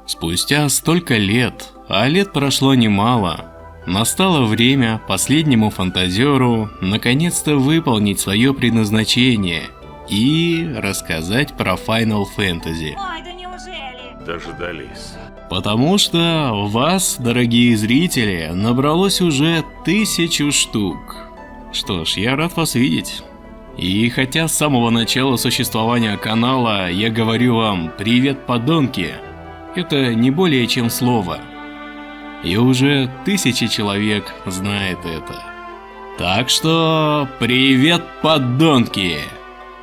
Спустя столько лет, а лет прошло немало, настало время последнему фантазеру наконец-то выполнить свое предназначение и рассказать про Final Fantasy. Ой, да неужели? Дождались. Потому что вас, дорогие зрители, набралось уже 1000 штук. Что ж, я рад вас видеть. И хотя с самого начала существования канала я говорю вам «Привет, подонки», это не более чем слово. И уже 1000 человек знает это. Так что привет, подонки!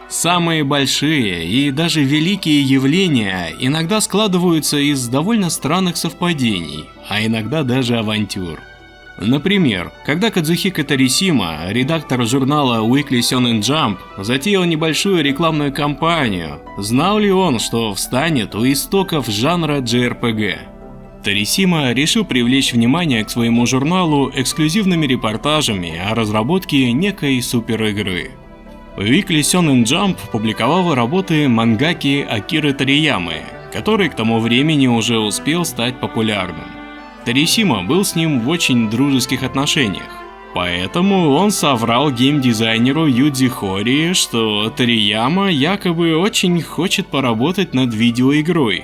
Самые большие и даже великие явления иногда складываются из довольно странных совпадений, а иногда даже авантюр. Например, когда Кадзухико Торисима, редактор журнала Weekly Shonen Jump, затеял небольшую рекламную кампанию, знал ли он, что встанет у истоков жанра JRPG? Торисима решил привлечь внимание к своему журналу эксклюзивными репортажами о разработке некой суперигры. Weekly Shonen Jump публиковал работы мангаки Акиры Ториямы, который к тому времени уже успел стать популярным. Торисима был с ним в очень дружеских отношениях, поэтому он соврал геймдизайнеру Юдзи Хори, что Торияма якобы очень хочет поработать над видеоигрой.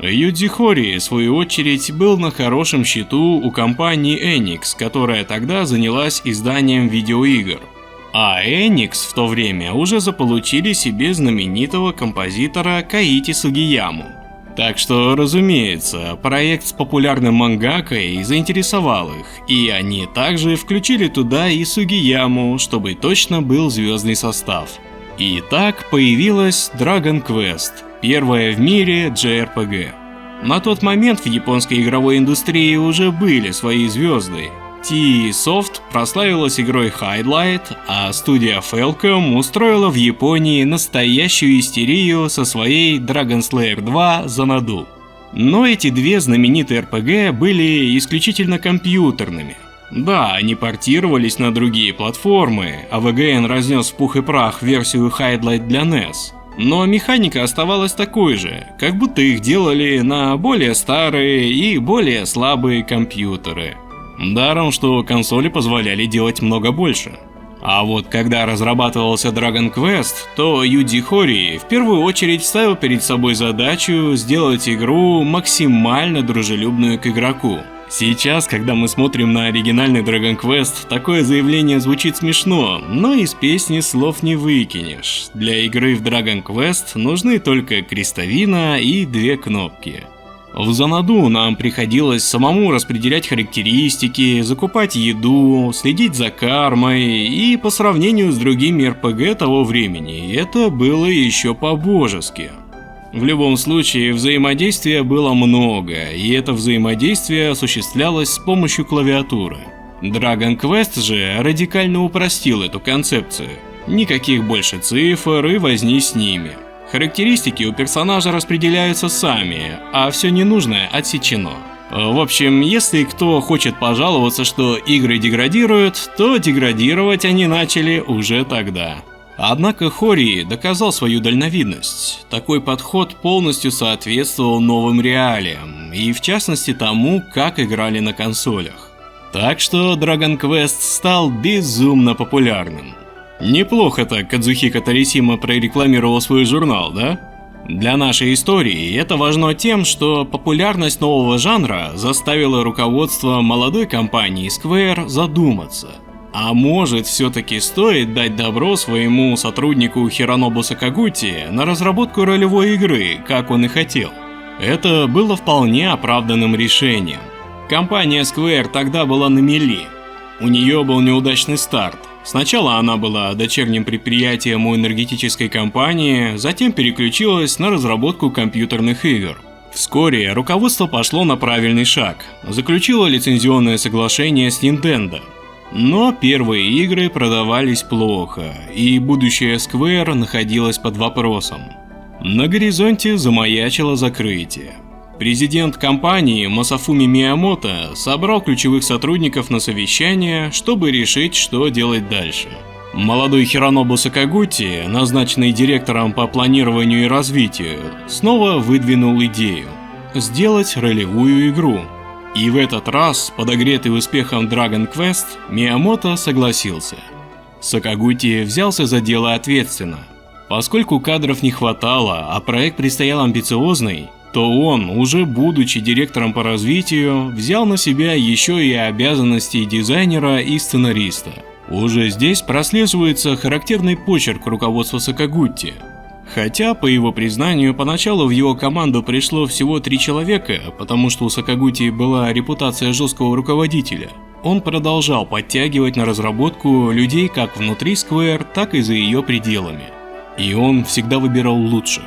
Юдзи Хори, в свою очередь, был на хорошем счету у компании Enix, которая тогда занялась изданием видеоигр. А Enix в то время уже заполучили себе знаменитого композитора Каити Сугияму. Так что, разумеется, проект с популярным мангакой заинтересовал их, и они также включили туда и Сугияму, чтобы точно был звездный состав. И так появилась Dragon Quest, первая в мире JRPG. На тот момент в японской игровой индустрии уже были свои звезды. TE Soft прославилась игрой Highlight, а студия Falcom устроила в Японии настоящую истерию со своей Dragon Slayer 2 Xanadu. Но эти две знаменитые RPG были исключительно компьютерными. Да, они портировались на другие платформы, а VGN разнес в пух и прах версию Highlight для NES. Но механика оставалась такой же, как будто их делали на более старые и более слабые компьютеры. Даром, что консоли позволяли делать много больше. А вот когда разрабатывался Dragon Quest, то Юдзи Хори в первую очередь ставил перед собой задачу сделать игру максимально дружелюбную к игроку. Сейчас, когда мы смотрим на оригинальный Dragon Quest, такое заявление звучит смешно, но из песни слов не выкинешь. Для игры в Dragon Quest нужны только крестовина и 2 кнопки. В Xanadu нам приходилось самому распределять характеристики, закупать еду, следить за кармой, и по сравнению с другими RPG того времени это было еще по-божески. В любом случае, взаимодействия было много, и это взаимодействие осуществлялось с помощью клавиатуры. Dragon Quest же радикально упростил эту концепцию. Никаких больше цифр и возни с ними. Характеристики у персонажа распределяются сами, а все ненужное отсечено. В общем, если кто хочет пожаловаться, что игры деградируют, то деградировать они начали уже тогда. Однако Хори доказал свою дальновидность. Такой подход полностью соответствовал новым реалиям, и в частности тому, как играли на консолях. Так что Dragon Quest стал безумно популярным. Неплохо так Кадзухико Торисима прорекламировал свой журнал, да? Для нашей истории это важно тем, что популярность нового жанра заставила руководство молодой компании Square задуматься. А может, все-таки стоит дать добро своему сотруднику Хиронобу Сакагути на разработку ролевой игры, как он и хотел? Это было вполне оправданным решением. Компания Square тогда была на мели. У нее был неудачный старт. Сначала она была дочерним предприятием у энергетической компании, затем переключилась на разработку компьютерных игр. Вскоре руководство пошло на правильный шаг, заключило лицензионное соглашение с Nintendo. Но первые игры продавались плохо, и будущее Square находилось под вопросом. На горизонте замаячило закрытие. Президент компании Масафуми Миямото собрал ключевых сотрудников на совещание, чтобы решить, что делать дальше. Молодой Хиронобу Сакагути, назначенный директором по планированию и развитию, снова выдвинул идею. сделать ролевую игру. И в этот раз, подогретый успехом Dragon Quest, Миямото согласился. Сакагути взялся за дело ответственно. Поскольку кадров не хватало, а проект предстоял амбициозный, то он, уже будучи директором по развитию, взял на себя еще и обязанности дизайнера и сценариста. Уже здесь прослеживается характерный почерк руководства Сакагути. Хотя, по его признанию, поначалу в его команду пришло всего 3 человека, потому что у Сакагути была репутация жесткого руководителя, он продолжал подтягивать на разработку людей как внутри Square, так и за ее пределами. И он всегда выбирал лучших.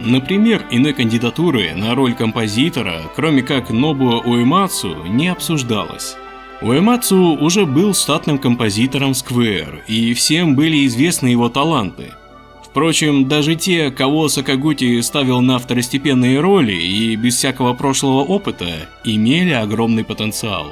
Например, иной кандидатуры на роль композитора, кроме как Нобуо Уэмацу, не обсуждалось. Уэмацу уже был штатным композитором Square, и всем были известны его таланты. Впрочем, даже те, кого Сакагути ставил на второстепенные роли и без всякого прошлого опыта, имели огромный потенциал.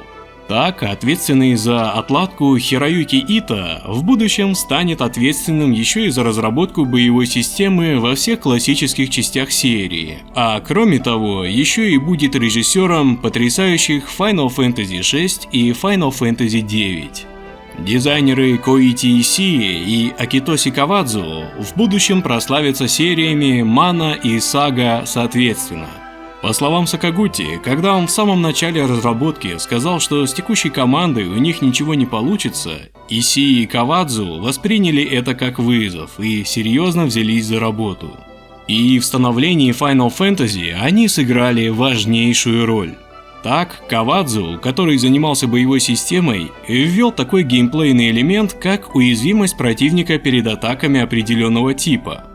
Так, ответственный за отладку Хироюки Ито в будущем станет ответственным еще и за разработку боевой системы во всех классических частях серии, а кроме того, еще и будет режиссером потрясающих Final Fantasy VI и Final Fantasy IX. Дизайнеры Коити Исии и Акитоси Кавадзу в будущем прославятся сериями Мана и Сага соответственно. По словам Сакагути, когда он в самом начале разработки сказал, что с текущей командой у них ничего не получится, Исии и Кавадзу восприняли это как вызов и серьезно взялись за работу. И в становлении Final Fantasy они сыграли важнейшую роль. Так, Кавадзу, который занимался боевой системой, ввел такой геймплейный элемент, как уязвимость противника перед атаками определенного типа.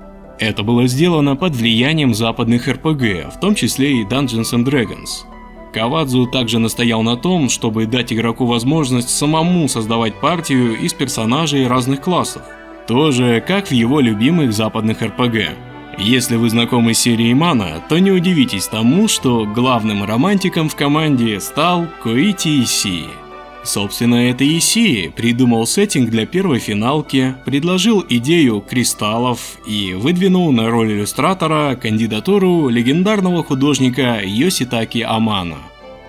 Это было сделано под влиянием западных RPG, в том числе и Dungeons and Dragons. Кавадзу также настоял на том, чтобы дать игроку возможность самому создавать партию из персонажей разных классов, тоже как в его любимых западных RPG. Если вы знакомы с серией Мана, то не удивитесь тому, что главным романтиком в команде стал Коити Исии. Собственно, это Исии придумал сеттинг для первой финалки, предложил идею кристаллов и выдвинул на роль иллюстратора кандидатуру легендарного художника Йоситаки Амано.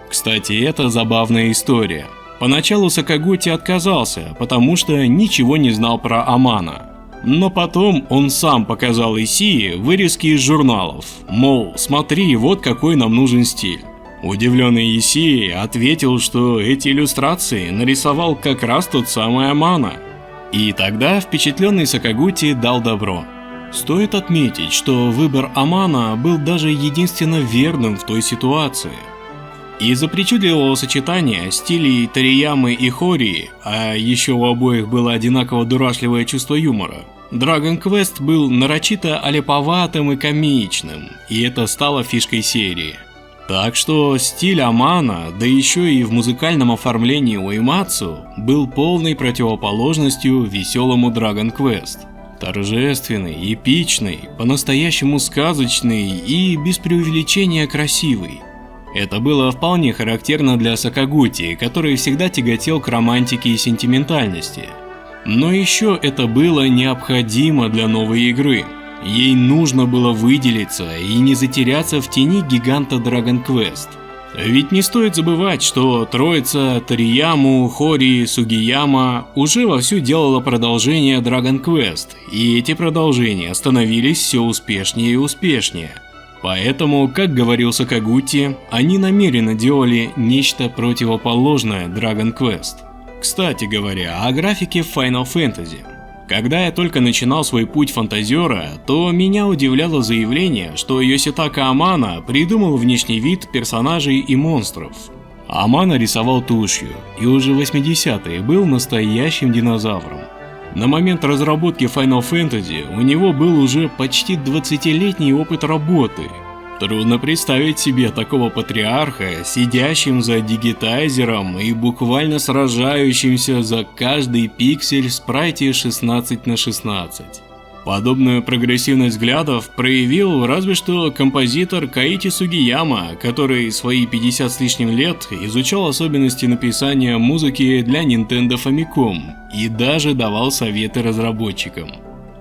Кстати, это забавная история. Поначалу Сакагути отказался, потому что ничего не знал про Амано. Но потом он сам показал Исии вырезки из журналов, мол, смотри, вот какой нам нужен стиль. Удивленный Исии ответил, что эти иллюстрации нарисовал как раз тот самый Амано. И тогда впечатленный Сакагути дал добро. Стоит отметить, что выбор Амано был даже единственно верным в той ситуации. Из-за причудливого сочетания стилей Ториямы и Хории, а еще у обоих было одинаково дурашливое чувство юмора, Dragon Quest был нарочито аляповатым и комичным, и это стало фишкой серии. Так что стиль Амано, да еще и в музыкальном оформлении Уэмацу, был полной противоположностью веселому Dragon Quest. Торжественный, эпичный, по-настоящему сказочный и без преувеличения красивый. Это было вполне характерно для Сакагути, который всегда тяготел к романтике и сентиментальности. Но еще это было необходимо для новой игры. Ей нужно было выделиться и не затеряться в тени гиганта Dragon Quest. Ведь не стоит забывать, что троица Торияму, Хори, Сугияма уже вовсю делала продолжение Dragon Quest, и эти продолжения становились все успешнее и успешнее. Поэтому, как говорил Сакагути, они намеренно делали нечто противоположное Dragon Quest. Кстати говоря, о графике Final Fantasy. Когда я только начинал свой путь фантазера, то меня удивляло заявление, что Йоситака Амано придумал внешний вид персонажей и монстров. Амано рисовал тушью, и уже в 80-е был настоящим динозавром. На момент разработки Final Fantasy у него был уже почти 20-летний опыт работы. Трудно представить себе такого патриарха, сидящим за дигитайзером и буквально сражающимся за каждый пиксель в спрайте 16:16. Подобную прогрессивность взглядов проявил разве что композитор Коити Сугияма, который свои 50 с лишним лет изучал особенности написания музыки для Nintendo Famicom и даже давал советы разработчикам.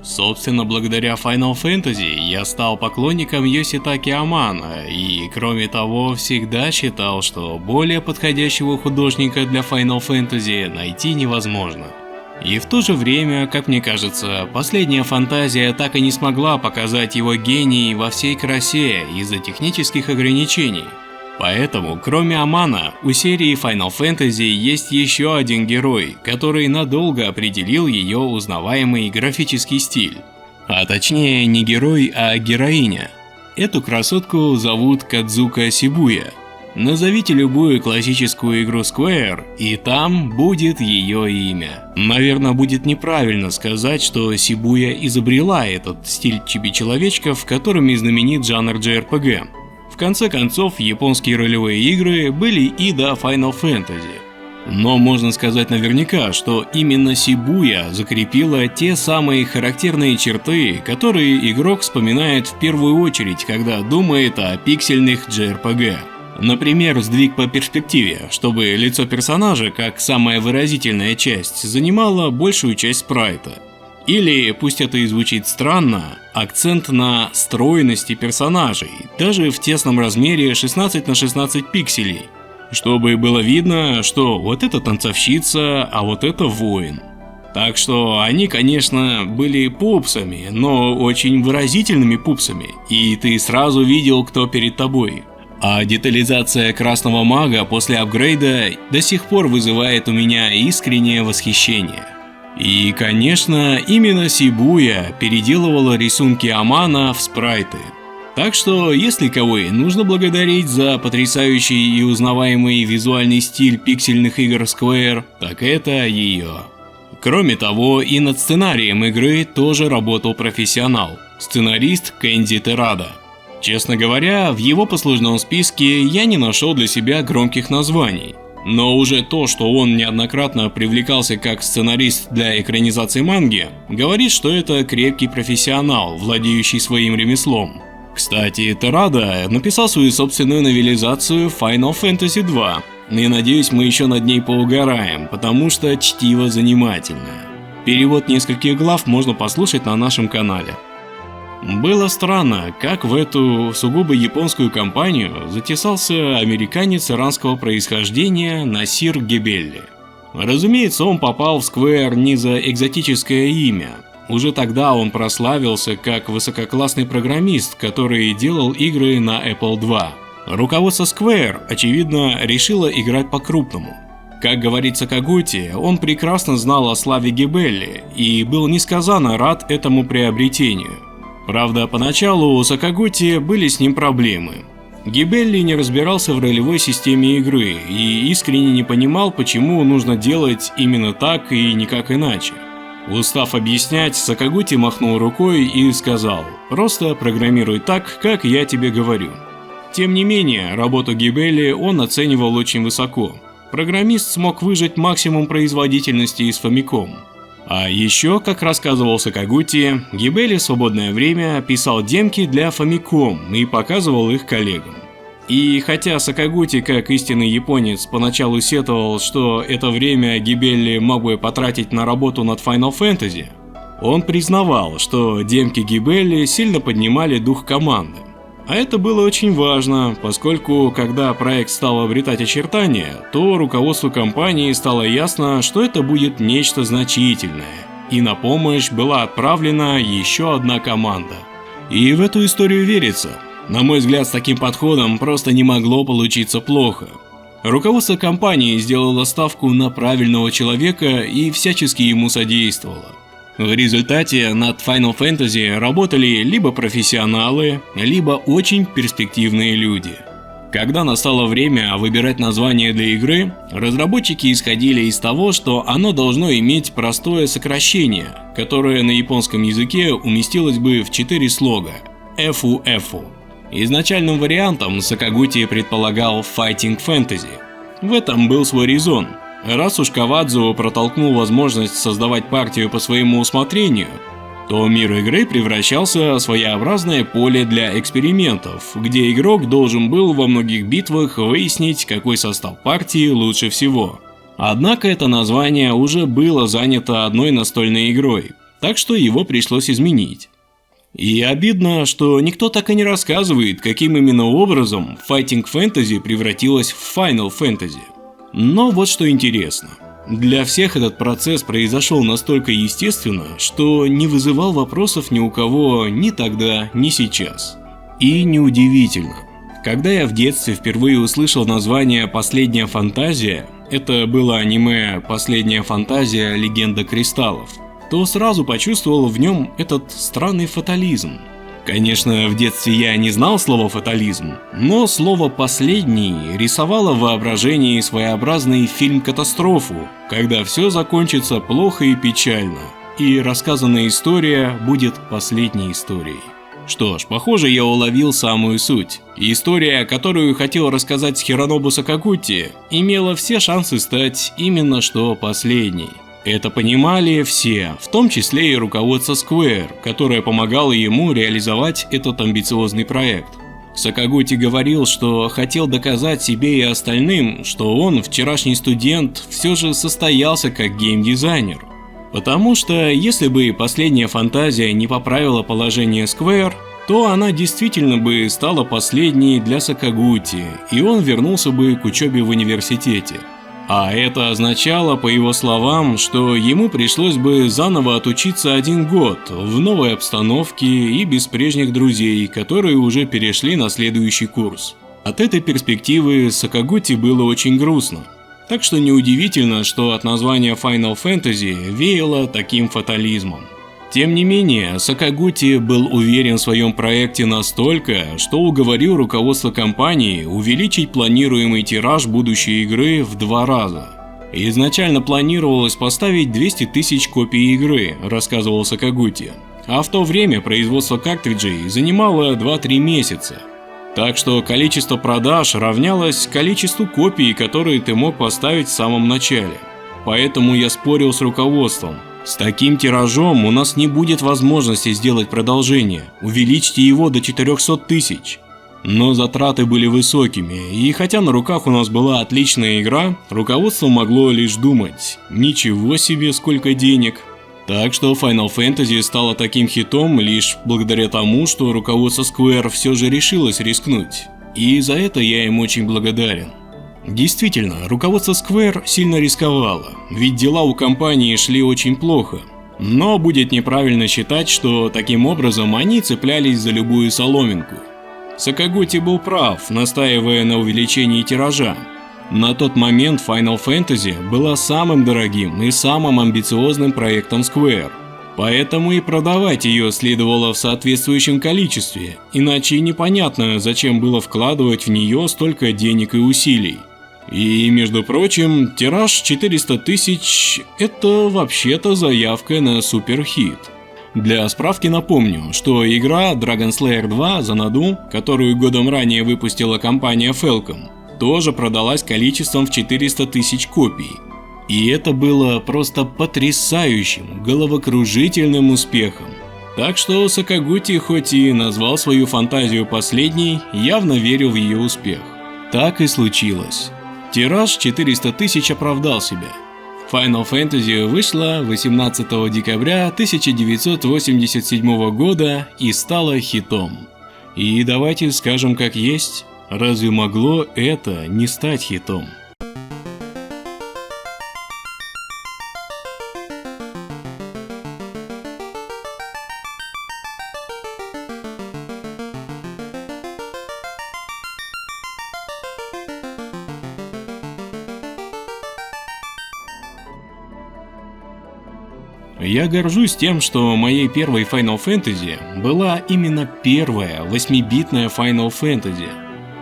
Собственно, благодаря Final Fantasy я стал поклонником Йоситаки Амано и, кроме того, всегда считал, что более подходящего художника для Final Fantasy найти невозможно. И в то же время, как мне кажется, последняя фантазия так и не смогла показать его гений во всей красе из-за технических ограничений. Поэтому, кроме Амано, у серии Final Fantasy есть еще один герой, который надолго определил ее узнаваемый графический стиль. А точнее, не герой, а героиня. Эту красотку зовут Кадзука Сибуя. Назовите любую классическую игру Square, и там будет ее имя. Наверное, будет неправильно сказать, что Сибуя изобрела этот стиль чиби-человечков, которыми знаменит жанр JRPG. В конце концов, японские ролевые игры были и до Final Fantasy. Но можно сказать наверняка, что именно Сибуя закрепила те самые характерные черты, которые игрок вспоминает в первую очередь, когда думает о пиксельных JRPG. Например, сдвиг по перспективе, чтобы лицо персонажа, как самая выразительная часть, занимало большую часть спрайта. Или, пусть это и звучит странно, акцент на стройности персонажей, даже в тесном размере 16 на 16 пикселей, чтобы было видно, что вот это танцовщица, а вот это воин. Так что они, конечно, были пупсами, но очень выразительными пупсами, и ты сразу видел, кто перед тобой. А детализация красного мага после апгрейда до сих пор вызывает у меня искреннее восхищение. И, конечно, именно Сибуя переделывала рисунки Амано в спрайты. Так что, если кого и нужно благодарить за потрясающий и узнаваемый визуальный стиль пиксельных игр Square, так это ее. Кроме того, и над сценарием игры тоже работал профессионал, сценарист Кэнди Терада. Честно говоря, в его послужном списке я не нашел для себя громких названий. Но уже то, что он неоднократно привлекался как сценарист для экранизации манги, говорит, что это крепкий профессионал, владеющий своим ремеслом. Кстати, Терада написал свою собственную новелизацию Final Fantasy 2, и надеюсь, мы еще над ней поугараем, потому что чтиво занимательное. Перевод нескольких глав можно послушать на нашем канале. Было странно, как в эту сугубо японскую компанию затесался американец иранского происхождения Насир Гебелли. Разумеется, он попал в Square не за экзотическое имя. Уже тогда он прославился как высококлассный программист, который делал игры на Apple II. Руководство Square, очевидно, решило играть по-крупному. Как говорит Сакагути, он прекрасно знал о славе Гебелли и был несказанно рад этому приобретению. Правда, поначалу у Сакагути были с ним проблемы. Гебелли не разбирался в ролевой системе игры и искренне не понимал, почему нужно делать именно так и никак иначе. Устав объяснять, Сакагути махнул рукой и сказал: «Просто программируй так, как я тебе говорю». Тем не менее, работу Гебелли он оценивал очень высоко. Программист смог выжать максимум производительности из Famicom. А еще, как рассказывал Сакагути, Гебелли в свободное время писал демки для Famicom и показывал их коллегам. И хотя Сакагути, как истинный японец, поначалу сетовал, что это время Гебелли мог бы потратить на работу над Final Fantasy, он признавал, что демки Гебелли сильно поднимали дух команды. А это было очень важно, поскольку, когда проект стал обретать очертания, то руководству компании стало ясно, что это будет нечто значительное, и на помощь была отправлена еще одна команда. И в эту историю верится. На мой взгляд, с таким подходом просто не могло получиться плохо. Руководство компании сделало ставку на правильного человека и всячески ему содействовало. В результате над Final Fantasy работали либо профессионалы, либо очень перспективные люди. Когда настало время выбирать название для игры, разработчики исходили из того, что оно должно иметь простое сокращение, которое на японском языке уместилось бы в 4 слога – FU-FU. Изначальным вариантом Сакагути предполагал Fighting Fantasy. В этом был свой резон. Раз уж Кавадзу протолкнул возможность создавать партию по своему усмотрению, то мир игры превращался в своеобразное поле для экспериментов, где игрок должен был во многих битвах выяснить, какой состав партии лучше всего. Однако это название уже было занято одной настольной игрой, так что его пришлось изменить. И обидно, что никто так и не рассказывает, каким именно образом Fighting Fantasy превратилась в Final Fantasy. Но вот что интересно. Для всех этот процесс произошел настолько естественно, что не вызывал вопросов ни у кого ни тогда, ни сейчас. И неудивительно. Когда я в детстве впервые услышал название «Последняя фантазия», это было аниме «Последняя фантазия. Легенда кристаллов», то сразу почувствовал в нем этот странный фатализм. Конечно, в детстве я не знал слова «фатализм», но слово «последний» рисовало в воображении своеобразный фильм-катастрофу, когда все закончится плохо и печально, и рассказанная история будет последней историей. Что ж, похоже, я уловил самую суть. История, которую хотел рассказать Хиронобу Сакагути, имела все шансы стать именно что последней. Это понимали все, в том числе и руководство Square, которое помогало ему реализовать этот амбициозный проект. Сакагути говорил, что хотел доказать себе и остальным, что он, вчерашний студент, все же состоялся как геймдизайнер. Потому что если бы последняя фантазия не поправила положение Square, то она действительно бы стала последней для Сакагути, и он вернулся бы к учебе в университете. А это означало, по его словам, что ему пришлось бы заново отучиться 1 год в новой обстановке и без прежних друзей, которые уже перешли на следующий курс. От этой перспективы Сакагути было очень грустно. Так что неудивительно, что от названия Final Fantasy веяло таким фатализмом. Тем не менее, Сакагути был уверен в своем проекте настолько, что уговорил руководство компании увеличить планируемый тираж будущей игры в 2 раза. Изначально планировалось поставить 200 тысяч копий игры, рассказывал Сакагути, а в то время производство картриджей занимало 2-3 месяца. Так что количество продаж равнялось количеству копий, которые ты мог поставить в самом начале. Поэтому я спорил с руководством. С таким тиражом у нас не будет возможности сделать продолжение, увеличьте его до 400 тысяч. Но затраты были высокими, и хотя на руках у нас была отличная игра, руководство могло лишь думать: ничего себе, сколько денег. Так что Final Fantasy стала таким хитом лишь благодаря тому, что руководство Square все же решилось рискнуть. И за это я им очень благодарен. Действительно, руководство Square сильно рисковало, ведь дела у компании шли очень плохо. Но будет неправильно считать, что таким образом они цеплялись за любую соломинку. Сакагути был прав, настаивая на увеличении тиража. На тот момент Final Fantasy была самым дорогим и самым амбициозным проектом Square. Поэтому и продавать ее следовало в соответствующем количестве, иначе непонятно, зачем было вкладывать в нее столько денег и усилий. И, между прочим, тираж 400 тысяч – это вообще-то заявка на суперхит. Для справки напомню, что игра Dragon Slayer 2 Xanadu, которую годом ранее выпустила компания Falcom, тоже продалась количеством в 400 тысяч копий. И это было просто потрясающим, головокружительным успехом. Так что Сакагути, хоть и назвал свою фантазию последней, явно верил в ее успех. Так и случилось. Тираж 400 тысяч оправдал себя. Final Fantasy вышла 18 декабря 1987 года и стала хитом. И давайте скажем как есть, разве могло это не стать хитом? Я горжусь тем, что моей первой Final Fantasy была именно первая 8-битная Final Fantasy.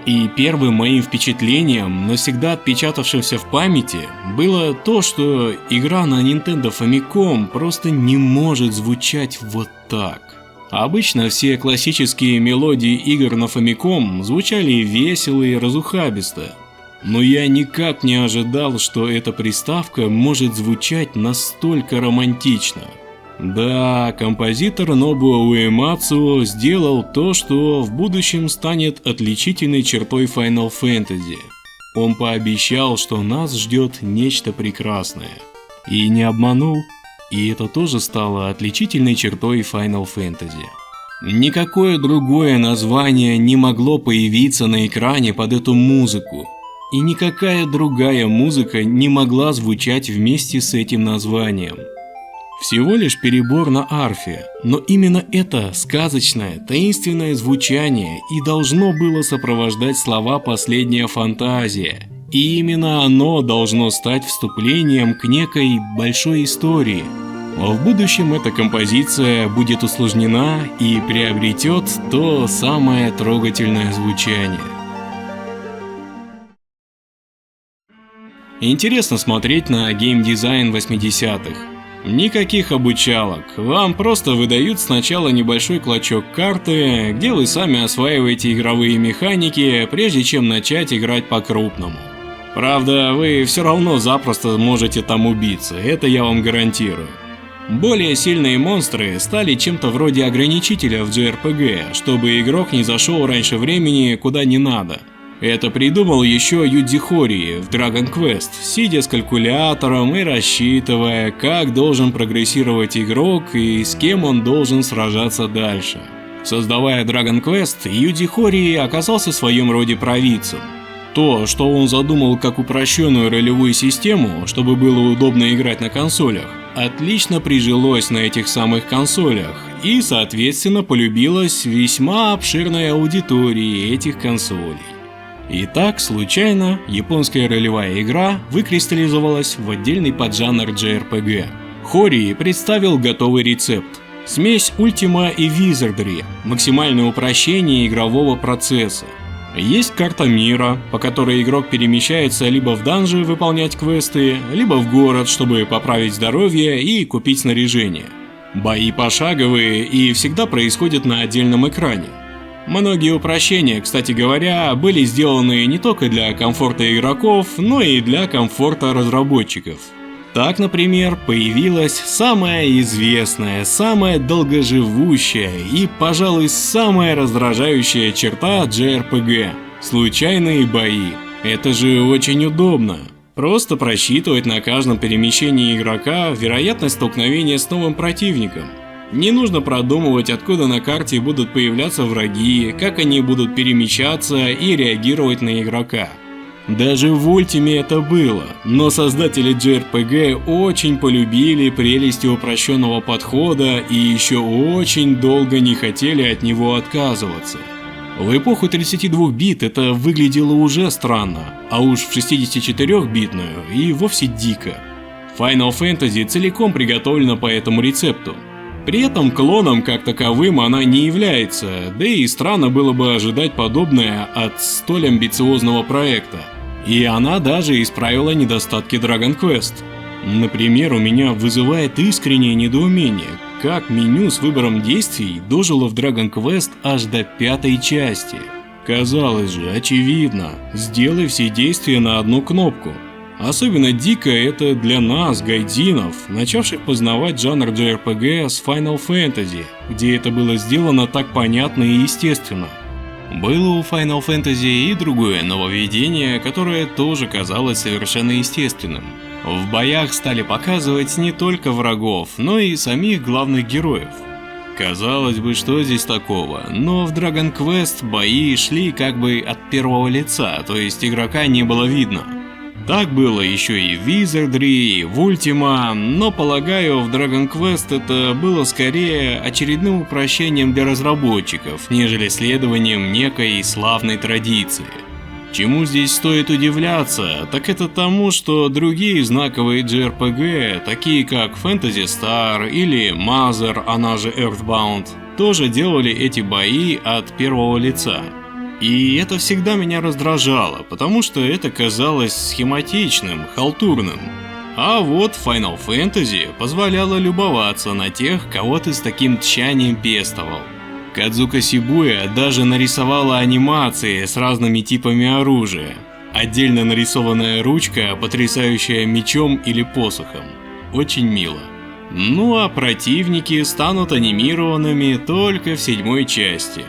И первым моим впечатлением, навсегда отпечатавшимся в памяти, было то, что игра на Nintendo Famicom просто не может звучать вот так. Обычно все классические мелодии игр на Famicom звучали весело и разухабисто. Но я никак не ожидал, что эта приставка может звучать настолько романтично. Да, композитор Нобуо Уэмацу сделал то, что в будущем станет отличительной чертой Final Fantasy. Он пообещал, что нас ждет нечто прекрасное. И не обманул. и это тоже стало отличительной чертой Final Fantasy. Никакое другое название не могло появиться на экране под эту музыку, и никакая другая музыка не могла звучать вместе с этим названием. Всего лишь перебор на арфе, но именно это сказочное, таинственное звучание и должно было сопровождать слова «Последняя фантазия». И именно оно должно стать вступлением к некой большой истории. А в будущем эта композиция будет усложнена и приобретет то самое трогательное звучание. Интересно смотреть на геймдизайн 80-х. Никаких обучалок, вам просто выдают сначала небольшой клочок карты, где вы сами осваиваете игровые механики, прежде чем начать играть по-крупному. Правда, вы все равно запросто можете там убиться, это я вам гарантирую. Более сильные монстры стали чем-то вроде ограничителя в JRPG, чтобы игрок не зашел раньше времени куда не надо. Это придумал еще Юджи Хоrii в Dragon Quest, сидя с калькулятором и рассчитывая, как должен прогрессировать игрок и с кем он должен сражаться дальше. Создавая Dragon Quest, Юджи Хоrii оказался в своем роде провидцем. То, что он задумал как упрощенную ролевую систему, чтобы было удобно играть на консолях, отлично прижилось на этих самых консолях и, соответственно, полюбилась весьма обширной аудитории этих консолей. И так, случайно, японская ролевая игра выкристаллизовалась в отдельный поджанр JRPG. Хории представил готовый рецепт. Смесь Ultima и Wizardry, максимальное упрощение игрового процесса. Есть карта мира, по которой игрок перемещается либо в данжи выполнять квесты, либо в город, чтобы поправить здоровье и купить снаряжение. Бои пошаговые и всегда происходят на отдельном экране. Многие упрощения, кстати говоря, были сделаны не только для комфорта игроков, но и для комфорта разработчиков. Так, например, появилась самая известная, самая долгоживущая и, пожалуй, самая раздражающая черта JRPG – случайные бои. Это же очень удобно. Просто просчитывать на каждом перемещении игрока вероятность столкновения с новым противником. Не нужно продумывать, откуда на карте будут появляться враги, как они будут перемещаться и реагировать на игрока. Даже в Ultima это было, но создатели JRPG очень полюбили прелести упрощенного подхода и еще очень долго не хотели от него отказываться. В эпоху 32 бит это выглядело уже странно, а уж в 64-битную и вовсе дико. Final Fantasy целиком приготовлена по этому рецепту. При этом клоном как таковым она не является, да и странно было бы ожидать подобное от столь амбициозного проекта. И она даже исправила недостатки Dragon Quest. Например, у меня вызывает искреннее недоумение, как меню с выбором действий дожило в Dragon Quest аж до 5-й части. Казалось же, очевидно, сделай все действия на одну кнопку. Особенно дико это для нас, гайдзинов, начавших познавать жанр JRPG с Final Fantasy, где это было сделано так понятно и естественно. Было у Final Fantasy и другое нововведение, которое тоже казалось совершенно естественным. В боях стали показывать не только врагов, но и самих главных героев. Казалось бы, что здесь такого, но в Dragon Quest бои шли как бы от первого лица, то есть игрока не было видно. Так было еще и в Wizardry, и в Ultima, но, полагаю, в Dragon Quest это было скорее очередным упрощением для разработчиков, нежели следованием некой славной традиции. Чему здесь стоит удивляться, так это тому, что другие знаковые JRPG, такие как Phantasy Star или Mother, она же Earthbound, тоже делали эти бои от первого лица. И это всегда меня раздражало, потому что это казалось схематичным, халтурным. А вот Final Fantasy позволяло любоваться на тех, кого ты с таким тщанием пестовал. Кадзука Сибуя даже нарисовала анимации с разными типами оружия. Отдельно нарисованная ручка, потрясающая мечом или посохом. Очень мило. Ну а противники станут анимированными только в 7-й части.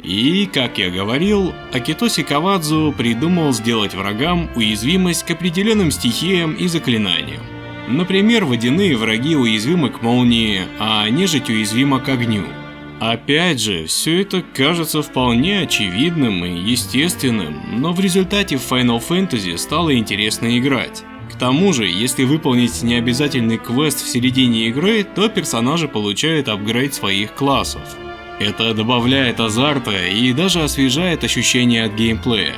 И, как я говорил, Акитоси Кавадзу придумал сделать врагам уязвимость к определенным стихиям и заклинаниям. Например, водяные враги уязвимы к молнии, а нежить уязвима к огню. Опять же, все это кажется вполне очевидным и естественным, но в результате в Final Fantasy стало интересно играть. К тому же, если выполнить необязательный квест в середине игры, то персонажи получают апгрейд своих классов. Это добавляет азарта и даже освежает ощущения от геймплея.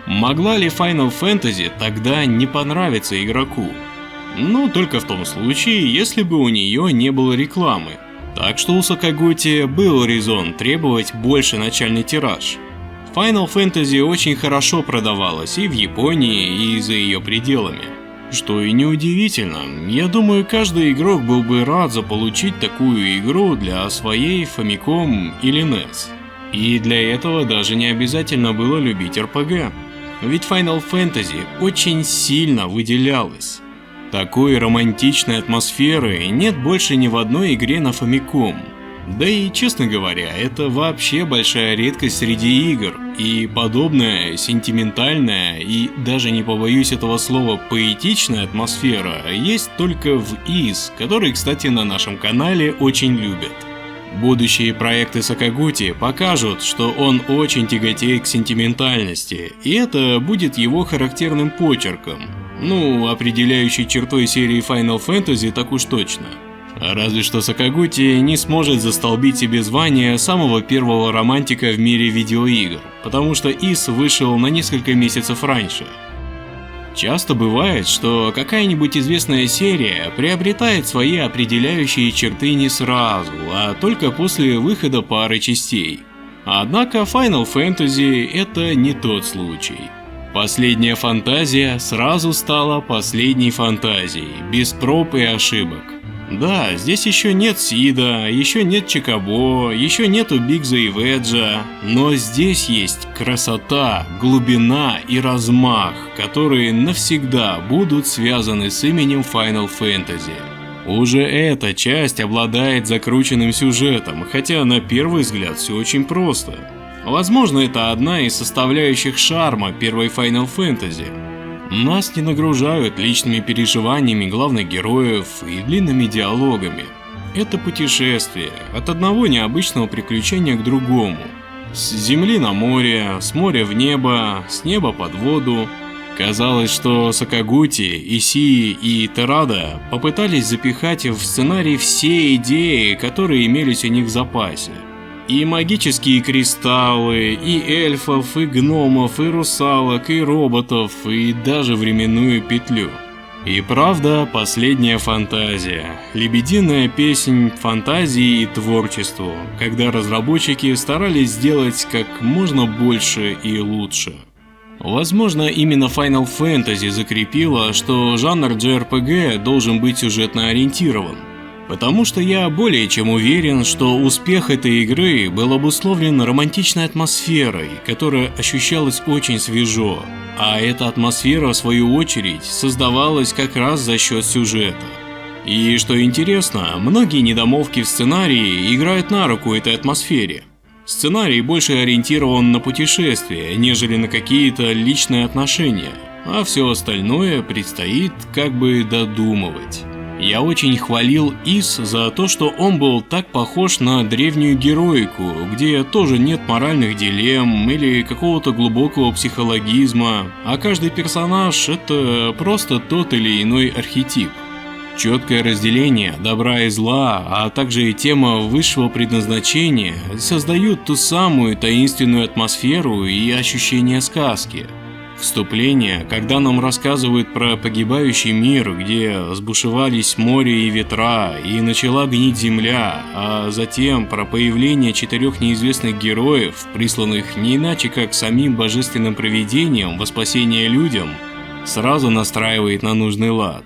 Могла ли Final Fantasy тогда не понравиться игроку? Ну, только в том случае, если бы у нее не было рекламы. Так что у Сакагути был резон требовать больше начальный тираж. Final Fantasy очень хорошо продавалась и в Японии, и за ее пределами. Что и неудивительно, я думаю, каждый игрок был бы рад заполучить такую игру для своей Famicom или NES. И для этого даже не обязательно было любить RPG. Ведь Final Fantasy очень сильно выделялась. Такой романтичной атмосферы нет больше ни в одной игре на Famicom. Да и, честно говоря, это вообще большая редкость среди игр, и подобная сентиментальная и, даже не побоюсь этого слова, поэтичная атмосфера есть только в Ys, который, кстати, на нашем канале очень любят. Будущие проекты Сакагути покажут, что он очень тяготеет к сентиментальности, и это будет его характерным почерком. Ну, определяющей чертой серии Final Fantasy так уж точно. Разве что Сакагути не сможет застолбить себе звание самого первого романтика в мире видеоигр, потому что Ys вышел на несколько месяцев раньше. Часто бывает, что какая-нибудь известная серия приобретает свои определяющие черты не сразу, а только после выхода пары частей. Однако Final Fantasy это не тот случай. Последняя фантазия сразу стала последней фантазией, без проб и ошибок. Да, здесь еще нет Сида, еще нет Чикабо, еще нету Бигза и Веджа, но здесь есть красота, глубина и размах, которые навсегда будут связаны с именем Final Fantasy. Уже эта часть обладает закрученным сюжетом, хотя на первый взгляд все очень просто. Возможно, это одна из составляющих шарма первой Final Fantasy. Нас не нагружают личными переживаниями главных героев и длинными диалогами. Это путешествие от одного необычного приключения к другому. С земли на море, с моря в небо, с неба под воду. Казалось, что Сакагути, Исии и Терада попытались запихать в сценарий все идеи, которые имелись у них в запасе. И магические кристаллы, и эльфов, и гномов, и русалок, и роботов, и даже временную петлю. И правда, последняя фантазия. Лебединая песнь фантазии и творчеству, когда разработчики старались сделать как можно больше и лучше. Возможно, именно Final Fantasy закрепила, что жанр JRPG должен быть сюжетно ориентирован. Потому что я более чем уверен, что успех этой игры был обусловлен романтичной атмосферой, которая ощущалась очень свежо, а эта атмосфера, в свою очередь, создавалась как раз за счет сюжета. И что интересно, многие недомолвки в сценарии играют на руку этой атмосфере. Сценарий больше ориентирован на путешествия, нежели на какие-то личные отношения, а все остальное предстоит как бы додумывать. Я очень хвалил Ys за то, что он был так похож на древнюю героику, где тоже нет моральных дилемм или какого-то глубокого психологизма, а каждый персонаж — это просто тот или иной архетип. Четкое разделение добра и зла, а также и тема высшего предназначения создают ту самую таинственную атмосферу и ощущение сказки. Вступление, когда нам рассказывают про погибающий мир, где сбушевались море и ветра, и начала гнить земля, а затем про появление 4 неизвестных героев, присланных не иначе как самим божественным провидением во спасение людям, сразу настраивает на нужный лад.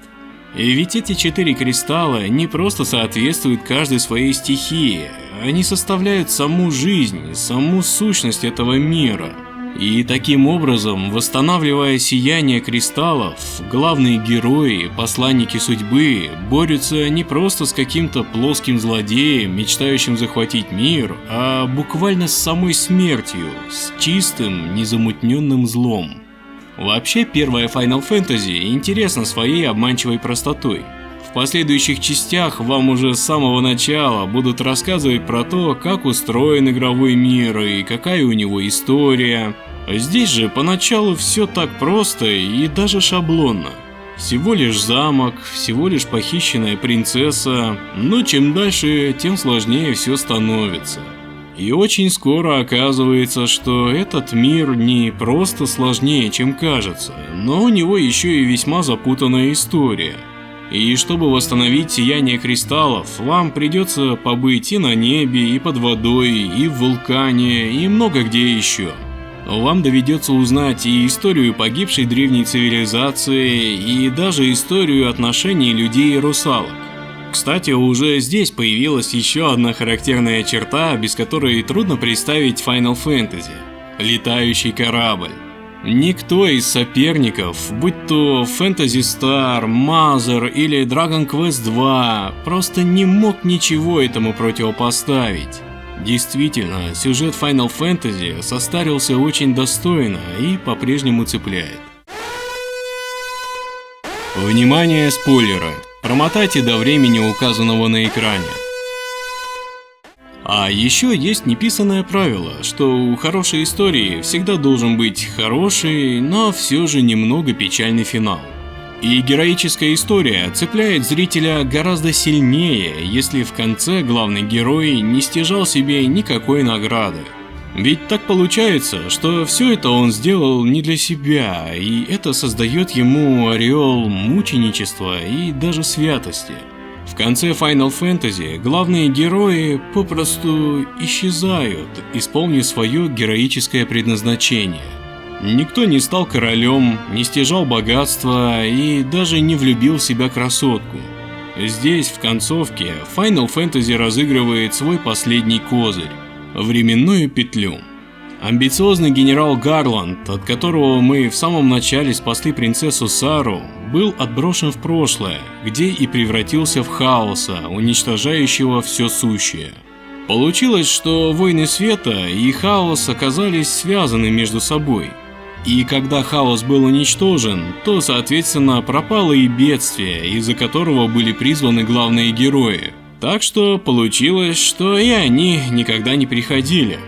И ведь эти 4 кристалла не просто соответствуют каждой своей стихии, они составляют саму жизнь, саму сущность этого мира. И таким образом, восстанавливая сияние кристаллов, главные герои, посланники судьбы, борются не просто с каким-то плоским злодеем, мечтающим захватить мир, а буквально с самой смертью, с чистым, незамутненным злом. Вообще, первая Final Fantasy интересна своей обманчивой простотой. В последующих частях вам уже с самого начала будут рассказывать про то, как устроен игровой мир и какая у него история. Здесь же поначалу все так просто и даже шаблонно. Всего лишь замок, всего лишь похищенная принцесса, но чем дальше, тем сложнее все становится. И очень скоро оказывается, что этот мир не просто сложнее, чем кажется, но у него еще и весьма запутанная история. И чтобы восстановить сияние кристаллов, вам придется побыть и на небе, и под водой, и в вулкане, и много где еще. Вам доведется узнать и историю погибшей древней цивилизации, и даже историю отношений людей и русалок. Кстати, уже здесь появилась еще одна характерная черта, без которой трудно представить Final Fantasy – летающий корабль. Никто из соперников, будь то Phantasy Star, Mother или Dragon Quest 2, просто не мог ничего этому противопоставить. Действительно, сюжет Final Fantasy состарился очень достойно и по-прежнему цепляет. Внимание, спойлеры! Промотайте до времени, указанного на экране. А еще есть неписанное правило, что у хорошей истории всегда должен быть хороший, но все же немного печальный финал. И героическая история цепляет зрителя гораздо сильнее, если в конце главный герой не стяжал себе никакой награды. Ведь так получается, что все это он сделал не для себя, и это создает ему ореол мученичества и даже святости. В конце Final Fantasy главные герои попросту исчезают, исполнив свое героическое предназначение. Никто не стал королем, не стяжал богатства и даже не влюбил в себя красотку. Здесь, в концовке, Final Fantasy разыгрывает свой последний козырь – временную петлю. Амбициозный генерал Гарланд, от которого мы в самом начале спасли принцессу Сару, был отброшен в прошлое, где и превратился в хаоса, уничтожающего все сущее. Получилось, что войны света и хаос оказались связаны между собой. И когда хаос был уничтожен, то, соответственно, пропало и бедствие, из-за которого были призваны главные герои. Так что получилось, что и они никогда не приходили.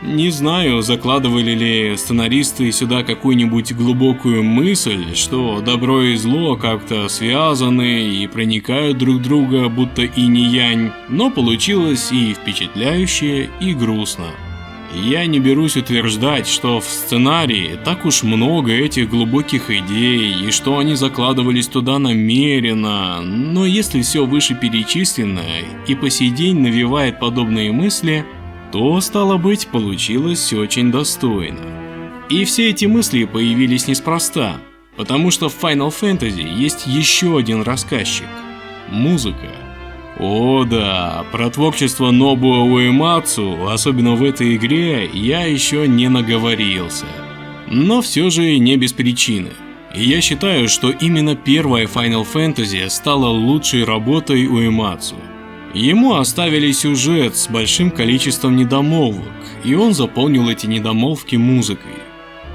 Не знаю, закладывали ли сценаристы сюда какую-нибудь глубокую мысль, что добро и зло как-то связаны и проникают друг в друга, будто инь и янь, но получилось и впечатляюще, и грустно. Я не берусь утверждать, что в сценарии так уж много этих глубоких идей, и что они закладывались туда намеренно, но если все вышеперечисленное и по сей день навевает подобные мысли, то, стало быть, получилось очень достойно. И все эти мысли появились неспроста, потому что в Final Fantasy есть еще один рассказчик – музыка. О да, про творчество Нобуо Уэмацу, особенно в этой игре, я еще не наговорился. Но все же не без причины. И я считаю, что именно первая Final Fantasy стала лучшей работой Уэмацу. Ему оставили сюжет с большим количеством недомолвок, и он заполнил эти недомолвки музыкой.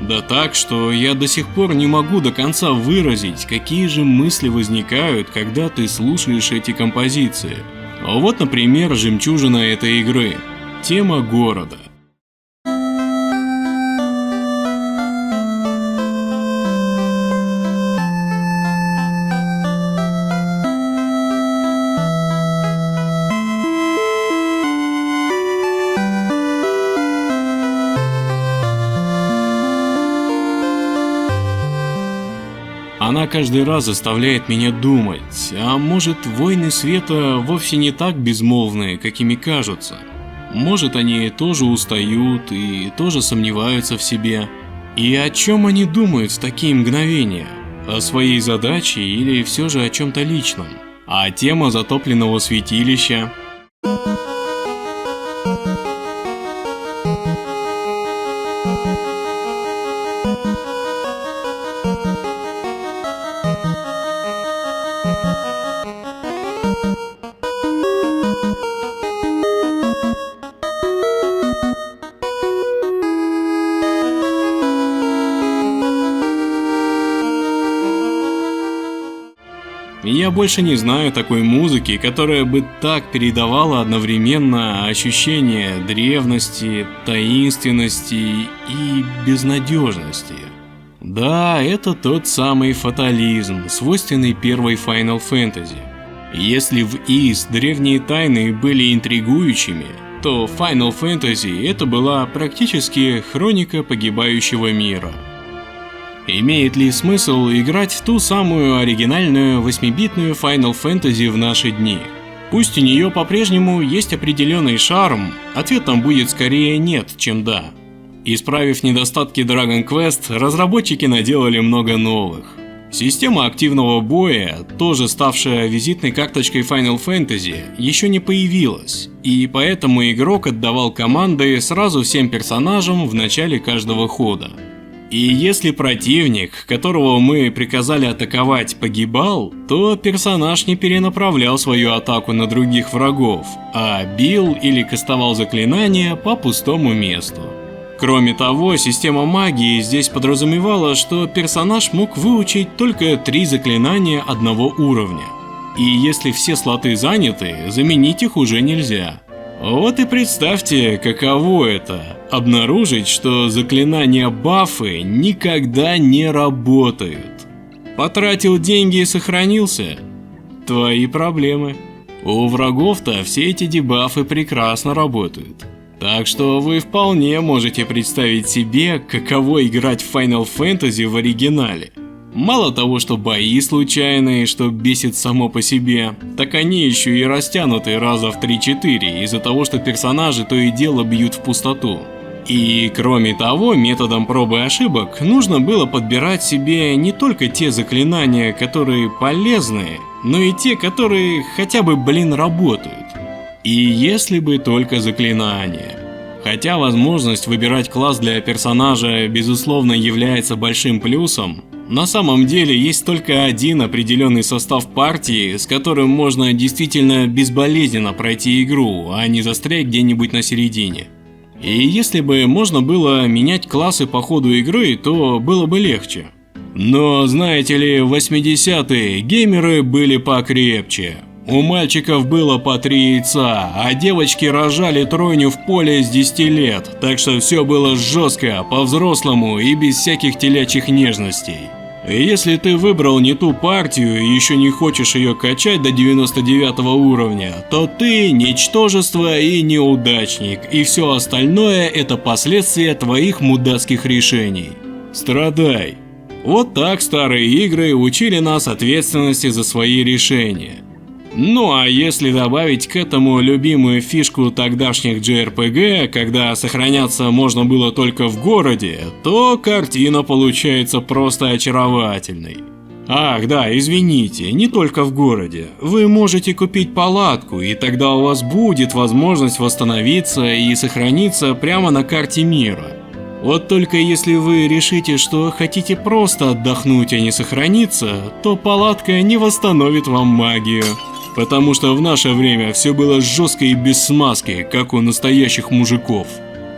Да так, что я до сих пор не могу до конца выразить, какие же мысли возникают, когда ты слушаешь эти композиции. Вот, например, жемчужина этой игры – тема города. Она каждый раз заставляет меня думать, а может, войны света вовсе не так безмолвные, какими кажутся. Может, они тоже устают и тоже сомневаются в себе. И о чем они думают в такие мгновения? О своей задаче или все же о чем-то личном? А тема затопленного святилища? Я больше не знаю такой музыки, которая бы так передавала одновременно ощущение древности, таинственности и безнадежности. Да, это тот самый фатализм, свойственный первой Final Fantasy. Если в Ys древние тайны были интригующими, то Final Fantasy это была практически хроника погибающего мира. Имеет ли смысл играть в ту самую оригинальную 8-битную Final Fantasy в наши дни? Пусть у нее по-прежнему есть определенный шарм, ответом будет скорее нет, чем да. Исправив недостатки Dragon Quest, разработчики наделали много новых. Система активного боя, тоже ставшая визитной карточкой Final Fantasy, еще не появилась, и поэтому игрок отдавал команды сразу всем персонажам в начале каждого хода. И если противник, которого мы приказали атаковать, погибал, то персонаж не перенаправлял свою атаку на других врагов, а бил или кастовал заклинания по пустому месту. Кроме того, система магии здесь подразумевала, что персонаж мог выучить только 3 заклинания одного уровня. И если все слоты заняты, заменить их уже нельзя. Вот и представьте, каково это – обнаружить, что заклинания-бафы никогда не работают. Потратил деньги и сохранился? Твои проблемы. У врагов-то все эти дебафы прекрасно работают. Так что вы вполне можете представить себе, каково играть в Final Fantasy в оригинале. Мало того, что бои случайные, что бесит само по себе, так они еще и растянуты раза в 3-4 из-за того, что персонажи то и дело бьют в пустоту. И кроме того, методом проб и ошибок нужно было подбирать себе не только те заклинания, которые полезные, но и те, которые хотя бы, работают. И если бы только заклинания. Хотя возможность выбирать класс для персонажа безусловно является большим плюсом, на самом деле есть только один определенный состав партии, с которым можно действительно безболезненно пройти игру, а не застрять где-нибудь на середине. И если бы можно было менять классы по ходу игры, то было бы легче. Но знаете ли, в 80-е геймеры были покрепче. У мальчиков было по 3 яйца, а девочки рожали тройню в поле с 10 лет, так что все было жестко, по-взрослому и без всяких телячьих нежностей. И если ты выбрал не ту партию и еще не хочешь ее качать до 99 уровня, то ты ничтожество и неудачник, и все остальное это последствия твоих мудацких решений. Страдай. Вот так старые игры учили нас ответственности за свои решения. Ну а если добавить к этому любимую фишку тогдашних JRPG, когда сохраняться можно было только в городе, то картина получается просто очаровательной. Ах да, извините, не только в городе. Вы можете купить палатку, и тогда у вас будет возможность восстановиться и сохраниться прямо на карте мира. Вот только если вы решите, что хотите просто отдохнуть, а не сохраниться, то палатка не восстановит вам магию. Потому что в наше время все было жестко и без смазки, как у настоящих мужиков.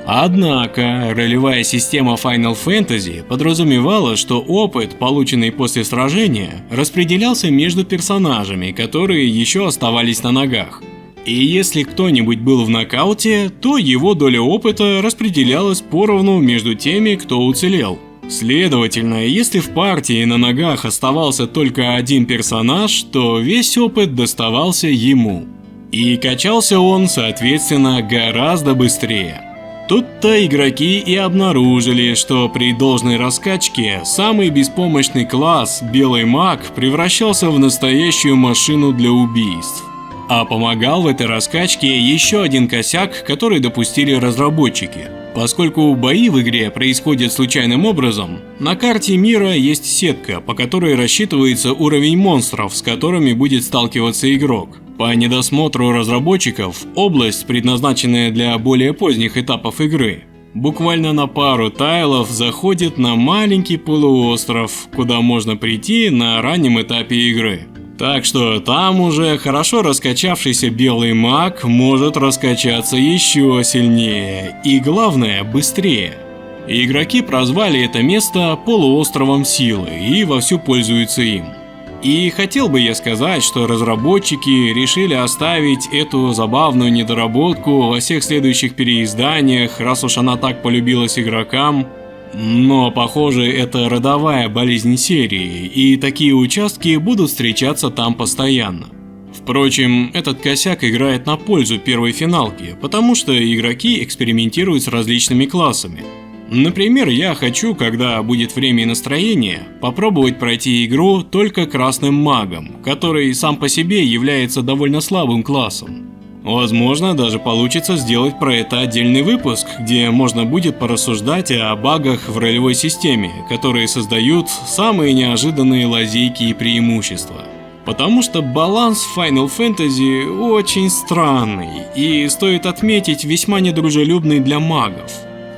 Однако, ролевая система Final Fantasy подразумевала, что опыт, полученный после сражения, распределялся между персонажами, которые еще оставались на ногах. И если кто-нибудь был в нокауте, то его доля опыта распределялась поровну между теми, кто уцелел. Следовательно, если в партии на ногах оставался только один персонаж, то весь опыт доставался ему. И качался он, соответственно, гораздо быстрее. Тут-то игроки и обнаружили, что при должной раскачке самый беспомощный класс, белый маг, превращался в настоящую машину для убийств. А помогал в этой раскачке еще один косяк, который допустили разработчики. Поскольку бои в игре происходят случайным образом, на карте мира есть сетка, по которой рассчитывается уровень монстров, с которыми будет сталкиваться игрок. По недосмотру разработчиков, область, предназначенная для более поздних этапов игры, буквально на пару тайлов заходит на маленький полуостров, куда можно прийти на раннем этапе игры. Так что там уже хорошо раскачавшийся белый маг может раскачаться еще сильнее и, главное, быстрее. Игроки прозвали это место полуостровом силы и вовсю пользуются им. И хотел бы я сказать, что разработчики решили оставить эту забавную недоработку во всех следующих переизданиях, раз уж она так полюбилась игрокам. Но, похоже, это родовая болезнь серии, и такие участки будут встречаться там постоянно. Впрочем, этот косяк играет на пользу первой финалки, потому что игроки экспериментируют с различными классами. Например, я хочу, когда будет время и настроение, попробовать пройти игру только красным магом, который сам по себе является довольно слабым классом. Возможно, даже получится сделать про это отдельный выпуск, где можно будет порассуждать о багах в ролевой системе, которые создают самые неожиданные лазейки и преимущества. Потому что баланс Final Fantasy очень странный и, стоит отметить, весьма недружелюбный для магов.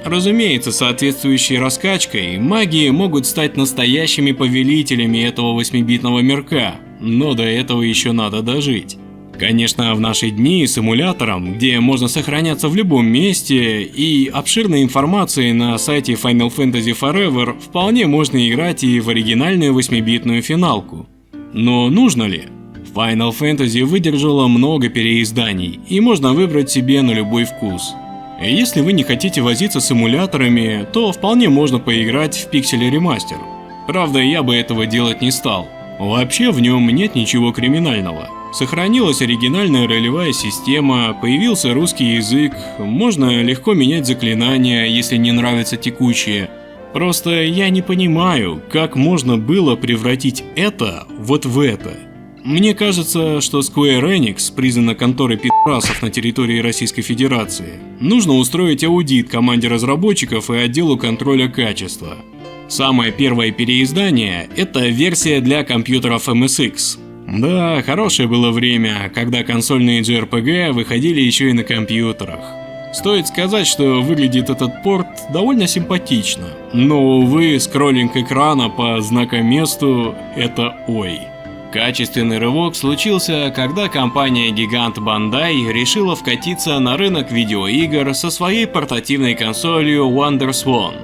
Разумеется, соответствующей раскачкой маги могут стать настоящими повелителями этого 8-битного мирка, но до этого еще надо дожить. Конечно, в наши дни с эмулятором, где можно сохраняться в любом месте, и обширной информацией на сайте Final Fantasy Forever, вполне можно играть и в оригинальную 8-битную финалку. Но нужно ли? Final Fantasy выдержала много переизданий, и можно выбрать себе на любой вкус. Если вы не хотите возиться с эмуляторами, то вполне можно поиграть в Pixel Remaster. Правда, я бы этого делать не стал. Вообще в нем нет ничего криминального. Сохранилась оригинальная ролевая система, появился русский язык, можно легко менять заклинания, если не нравятся текущие. Просто я не понимаю, как можно было превратить это вот в это. Мне кажется, что Square Enix, признана конторой пи***расов на территории Российской Федерации, нужно устроить аудит команде разработчиков и отделу контроля качества. Самое первое переиздание – это версия для компьютеров MSX. Да, хорошее было время, когда консольные JRPG выходили еще и на компьютерах. Стоит сказать, что выглядит этот порт довольно симпатично, но, увы, скроллинг экрана по знакоместу – это ой. Качественный рывок случился, когда компания-гигант Bandai решила вкатиться на рынок видеоигр со своей портативной консолью WonderSwan.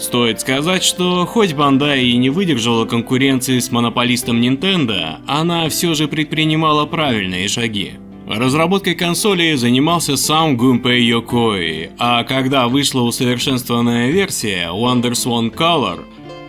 Стоит сказать, что хоть Bandai и не выдержала конкуренции с монополистом Nintendo, она все же предпринимала правильные шаги. Разработкой консоли занимался сам Gunpei Yokoi, а когда вышла усовершенствованная версия WonderSwan Color,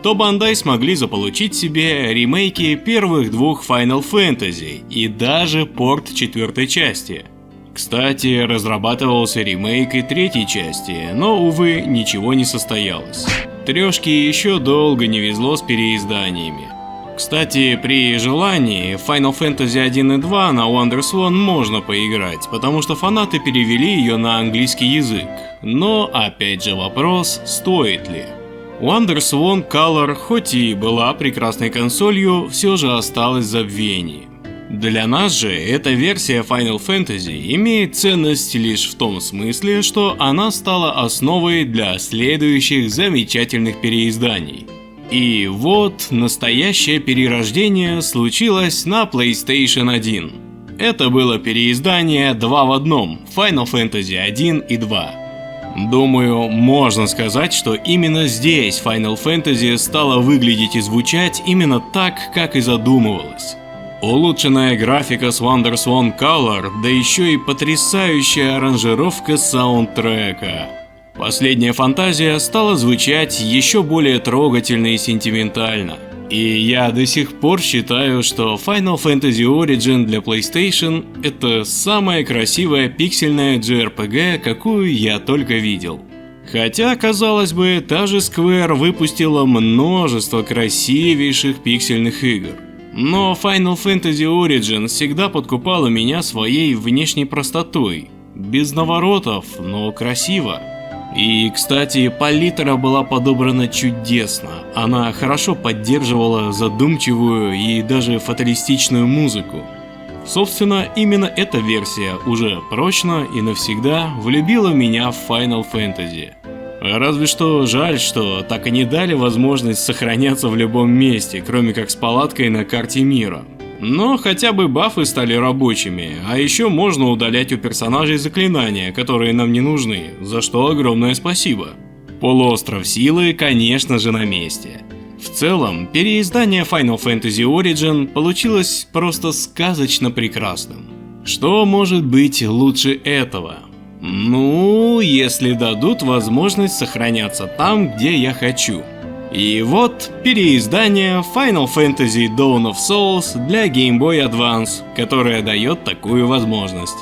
то Bandai смогли заполучить себе ремейки первых двух Final Fantasy и даже порт четвертой части. Кстати, разрабатывался ремейк и третьей части, но, увы, ничего не состоялось. Трешке еще долго не везло с переизданиями. Кстати, при желании Final Fantasy 1 и 2 на WonderSwan можно поиграть, потому что фанаты перевели ее на английский язык. Но, опять же вопрос, стоит ли? WonderSwan Color, хоть и была прекрасной консолью, все же осталась в забвении. Для нас же эта версия Final Fantasy имеет ценность лишь в том смысле, что она стала основой для следующих замечательных переизданий. И вот настоящее перерождение случилось на PlayStation 1. Это было переиздание 2 в одном Final Fantasy 1 и 2. Думаю, можно сказать, что именно здесь Final Fantasy стала выглядеть и звучать именно так, как и задумывалось. Улучшенная графика с WonderSwan Color, да еще и потрясающая аранжировка саундтрека. Последняя фантазия стала звучать еще более трогательно и сентиментально. И я до сих пор считаю, что Final Fantasy Origin для PlayStation — это самая красивая пиксельная JRPG, какую я только видел. Хотя, казалось бы, та же Square выпустила множество красивейших пиксельных игр. Но Final Fantasy Origin всегда подкупала меня своей внешней простотой. Без наворотов, но красиво. И, кстати, палитра была подобрана чудесно. Она хорошо поддерживала задумчивую и даже фаталистичную музыку. Собственно, именно эта версия уже прочно и навсегда влюбила меня в Final Fantasy. Разве что жаль, что так и не дали возможность сохраняться в любом месте, кроме как с палаткой на карте мира. Но хотя бы бафы стали рабочими, а еще можно удалять у персонажей заклинания, которые нам не нужны, за что огромное спасибо. Полуостров силы, конечно же, на месте. В целом, переиздание Final Fantasy Origin получилось просто сказочно прекрасным. Что может быть лучше этого? Ну, если дадут возможность сохраняться там, где я хочу. И вот переиздание Final Fantasy Dawn of Souls для Game Boy Advance, которое дает такую возможность.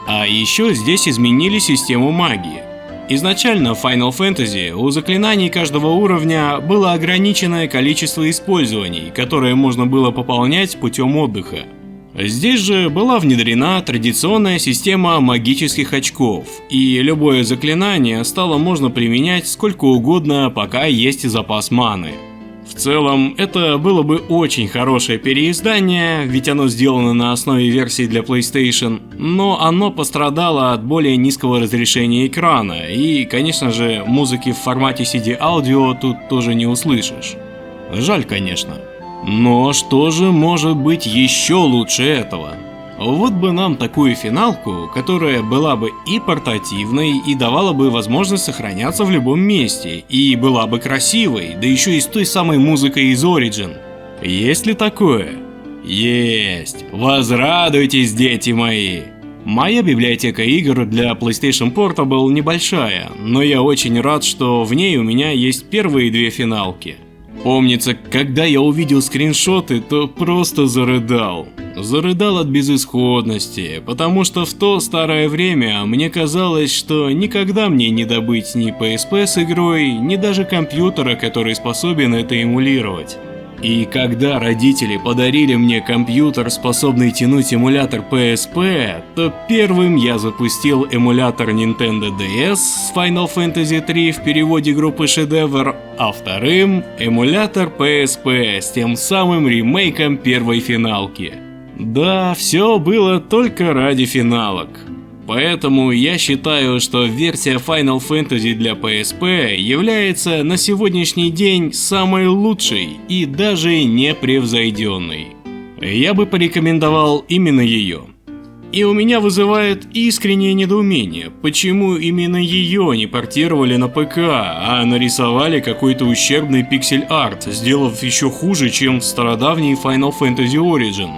А еще здесь изменили систему магии. Изначально в Final Fantasy у заклинаний каждого уровня было ограниченное количество использований, которое можно было пополнять путем отдыха. Здесь же была внедрена традиционная система магических очков, и любое заклинание стало можно применять сколько угодно, пока есть запас маны. В целом, это было бы очень хорошее переиздание, ведь оно сделано на основе версии для PlayStation, но оно пострадало от более низкого разрешения экрана, и, конечно же, музыки в формате CD-аудио тут тоже не услышишь. Жаль, конечно. Но что же может быть еще лучше этого? Вот бы нам такую финалку, которая была бы и портативной, и давала бы возможность сохраняться в любом месте, и была бы красивой, да еще и с той самой музыкой из Origin. Есть ли такое? Есть! Возрадуйтесь, дети мои! Моя библиотека игр для PlayStation Portable небольшая, но я очень рад, что в ней у меня есть первые две финалки. Помнится, когда я увидел скриншоты, то просто зарыдал. Зарыдал от безысходности, потому что в то старое время мне казалось, что никогда мне не добыть ни PSP с игрой, ни даже компьютера, который способен это эмулировать. И когда родители подарили мне компьютер, способный тянуть эмулятор PSP, то первым я запустил эмулятор Nintendo DS с Final Fantasy 3 в переводе группы Шедевр, а вторым эмулятор PSP с тем самым ремейком первой финалки. Да, все было только ради финалок. Поэтому я считаю, что версия Final Fantasy для PSP является на сегодняшний день самой лучшей и даже непревзойденной. Я бы порекомендовал именно ее. И у меня вызывает искреннее недоумение, почему именно ее не портировали на ПК, а нарисовали какой-то ущербный пиксель-арт, сделав еще хуже, чем в стародавней Final Fantasy Origin.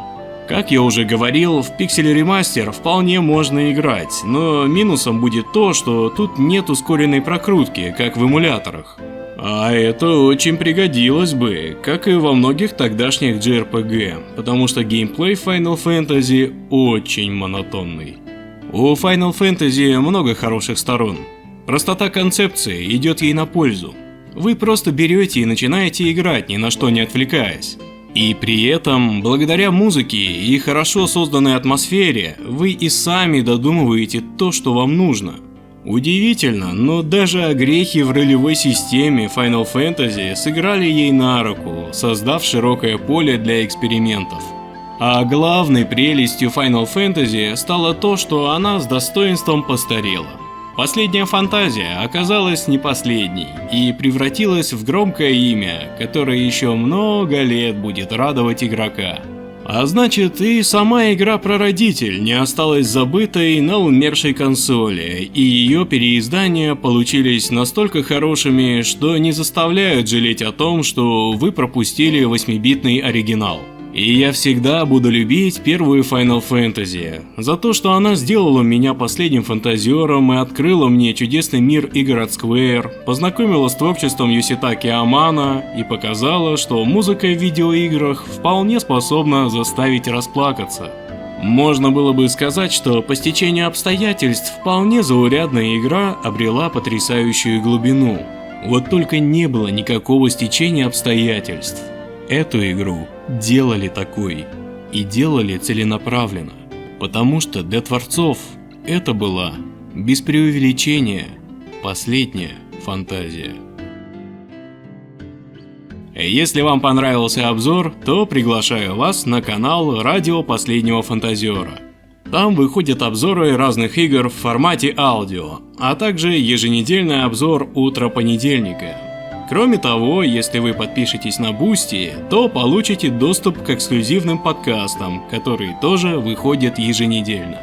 Как я уже говорил, в Pixel Remaster вполне можно играть, но минусом будет то, что тут нет ускоренной прокрутки, как в эмуляторах. А это очень пригодилось бы, как и во многих тогдашних JRPG, потому что геймплей Final Fantasy очень монотонный. У Final Fantasy много хороших сторон. Простота концепции идет ей на пользу. Вы просто берете и начинаете играть, ни на что не отвлекаясь. И при этом, благодаря музыке и хорошо созданной атмосфере, вы и сами додумываете то, что вам нужно. Удивительно, но даже огрехи в ролевой системе Final Fantasy сыграли ей на руку, создав широкое поле для экспериментов. А главной прелестью Final Fantasy стало то, что она с достоинством постарела. Последняя фантазия оказалась не последней и превратилась в громкое имя, которое еще много лет будет радовать игрока. А значит, и сама игра-прародитель не осталась забытой на умершей консоли, и ее переиздания получились настолько хорошими, что не заставляют жалеть о том, что вы пропустили 8-битный оригинал. И я всегда буду любить первую Final Fantasy за то, что она сделала меня последним фантазером и открыла мне чудесный мир игр от Square, познакомила с творчеством Йоситаки Амано и показала, что музыка в видеоиграх вполне способна заставить расплакаться. Можно было бы сказать, что по стечению обстоятельств вполне заурядная игра обрела потрясающую глубину. Вот только не было никакого стечения обстоятельств. Эту игру делали такой, и делали целенаправленно, потому что для творцов это была, без преувеличения, последняя фантазия. Если вам понравился обзор, то приглашаю вас на канал Радио Последнего Фантазера. Там выходят обзоры разных игр в формате аудио, а также еженедельный обзор «Утро понедельника». Кроме того, если вы подпишетесь на Boosty, то получите доступ к эксклюзивным подкастам, которые тоже выходят еженедельно.